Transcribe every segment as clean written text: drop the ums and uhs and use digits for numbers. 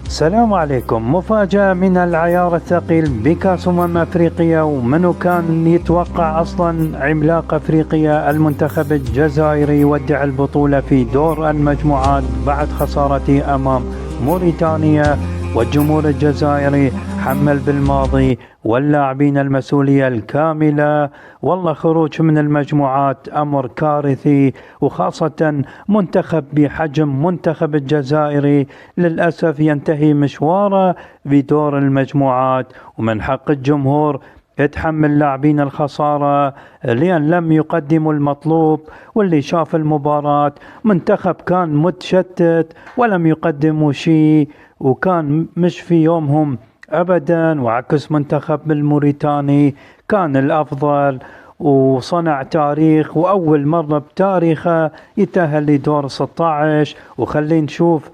السلام عليكم. مفاجأة من العيار الثقيل بكأس أفريقيا، ومنو كان يتوقع أصلا عملاق أفريقيا المنتخب الجزائري يودع البطولة في دور المجموعات بعد خسارته أمام موريتانيا، والجمهور الجزائري حمل بالماضي واللاعبين المسؤولية الكاملة. والله خروج من المجموعات أمر كارثي، وخاصة منتخب بحجم منتخب الجزائري للأسف ينتهي مشواره بدور المجموعات، ومن حق الجمهور يتحمل لاعبين الخسارة لأن لم يقدموا المطلوب. واللي شاف المباراة منتخب كان متشتت ولم يقدموا شيء، وكان مش في يومهم أبدا، وعكس منتخب الموريتاني كان الأفضل وصنع تاريخ، وأول مرة بتاريخه يتأهل لدور 16. وخلينا نشوف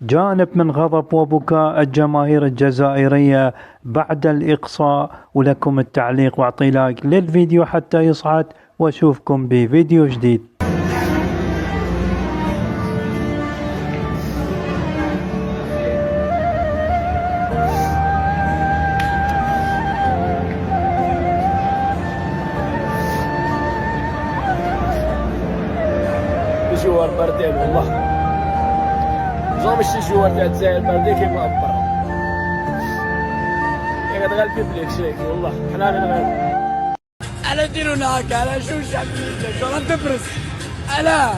جانب من غضب وبكاء الجماهير الجزائرية بعد الإقصاء. ولكم التعليق واعطي لايك للفيديو حتى يصعد، واشوفكم بفيديو جديد. جوار باردين والله، زعما شي جوار تاع الجزائر باردين كيما برا. يا غتغلب بيبليك شيك والله، حنا غنغلب. الا ديرونا هكا، الا شو الشعب شو غندبرز، الا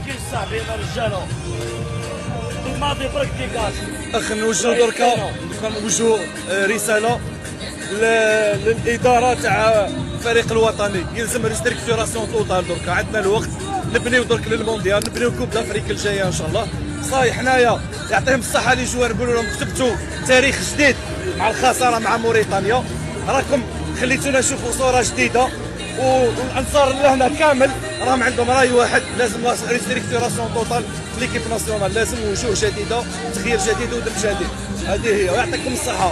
كيف صاحبي يا رجالو الماضي برك ديكاج. اخ نوجهوا دركا نوجهوا رساله للاداره تاع الفريق الوطني، يلزم ريستركتوراسيون توتال. دركا عندنا الوقت نبنيو درك للمونديال، نبنيو كوب دافريك الجايه ان شاء الله. صاي حنايا يعطيهم الصحه لي جوار، نقولوا لهم كتبتوا تاريخ جديد مع الخساره مع موريتانيا، راكم خليتونا نشوفوا صوره جديده، والانصار اللي هنا كامل راهم عندهم راي واحد، لازم ريستركتوراسيون توتال في ليكيب ناسيونال، لازم وجوه جديده، تغيير جديد ودم جديد. هذه هي، ويعطيكم الصحه.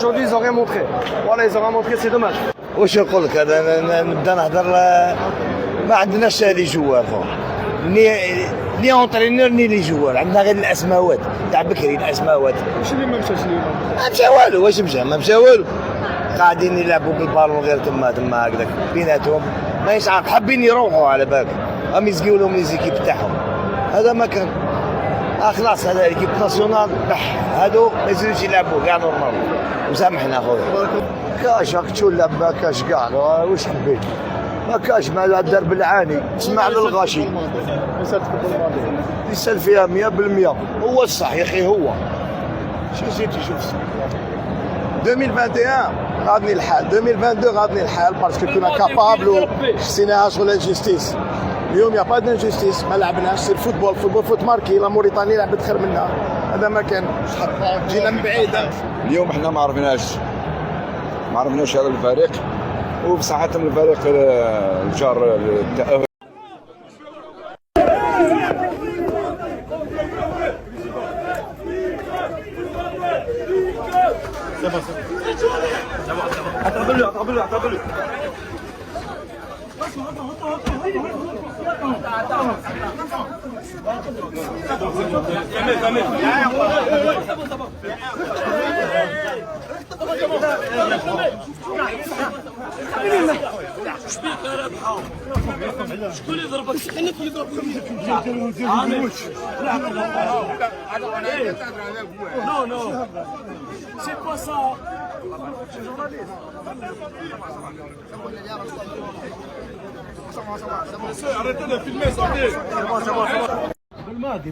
Aujourd'hui ils ont rien montré. Voilà, ils ont rien montré, c'est dommage. واش نقول لك، انا نبدا نهضر. ما عندناش لي جوار ني اونترينور ني لي جوار، عندنا غير الاسماوات تاع بكري. الاسماوات واش اللي ما مشاش اليوم؟ ما مشى والو. واش مشى؟ ما مشى والو. قاعدين يلعبوا بالبالون غير تما هكذاك بيناتهم، ما عارف حابين يروحوا على بالك، راهم يزقيو لهم لي زيكيب تاعهم. هذا ما كان. خلاص هذا ليكيب ناسيونال بح، هادو ما يزيدوش يلعبوا كاع نورمال. وسامحنا اخويا. كاش راك تولب ما كاش كاع، واش حبيت؟ ما كاش مع الدرب العاني، تسمع للغاشي. يسال فيها 100%، هو الصح يا اخي. هو شو زيد تشوف 2021 غادني الحال، 2022 غادني الحال، باسكو كنا كابابل وحسيناها شغل انجستيس. اليوم يا با دانجستيس، ما لعبناش. سي الفوتبول، فوت ماركي. لا موريتانيا لعبت خير منا، هذا ما كان. جينا من بعيد. اليوم احنا ما عرفناش هذا الفريق، وبصحتهم الفريق الجار التأهل. شكون اللي ضربك؟ نو نو سي با سا.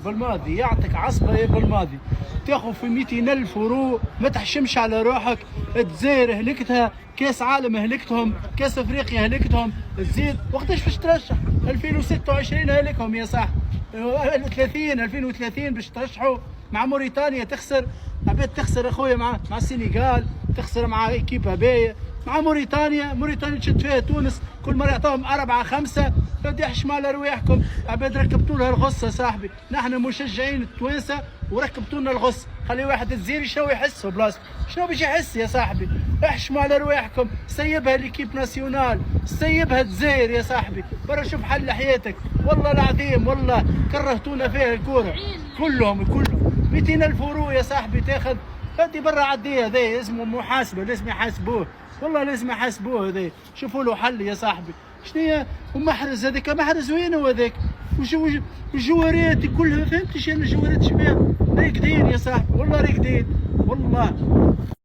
بالماضي يعطيك عصبه يا بالماضي، تاخذ في 200,000 ورو، ما تحشمش على روحك. الجزائر هلكتها، كاس عالم هلكتهم، كاس افريقيا هلكتهم، تزيد وقتاش باش ترشح؟ 2026 هلكهم يا صاحبي، 2030 باش ترشحوا مع موريتانيا. تخسر عباد، تخسر اخويا مع السنغال، تخسر مع ايكيب باهيه. مع موريتانيا تشد فيها تونس كل مرة يعطوهم 4 5. بدي احشم على رواحكم، عباد ركبتوا لها الغصة يا صاحبي، نحن مشجعين التوانسة وركبتوا لنا الغصة، خلي واحد الجزيري شنو يحس بلاصتو، شنو باش يحس يا صاحبي؟ احشموا على رواحكم، سيبها ليكيب ناسيونال، سيبها الجزائر يا صاحبي، برا شوف حل حياتك، والله العظيم والله كرهتونا فيها الكورة، كلهم 200,000 يورو يا صاحبي تاخذ، بدي برا عديه هذا اسمه محاسبة، لازم يحاسبوه، والله لازم يحاسبوه هذا، شوفوا له حل يا صاحبي. شنو ومحرز هذاك محرز وين هو هذاك؟ والجوارات كلها فهمتش انا الجوارات شباب راقدين يا صاحبي، والله راقدين والله.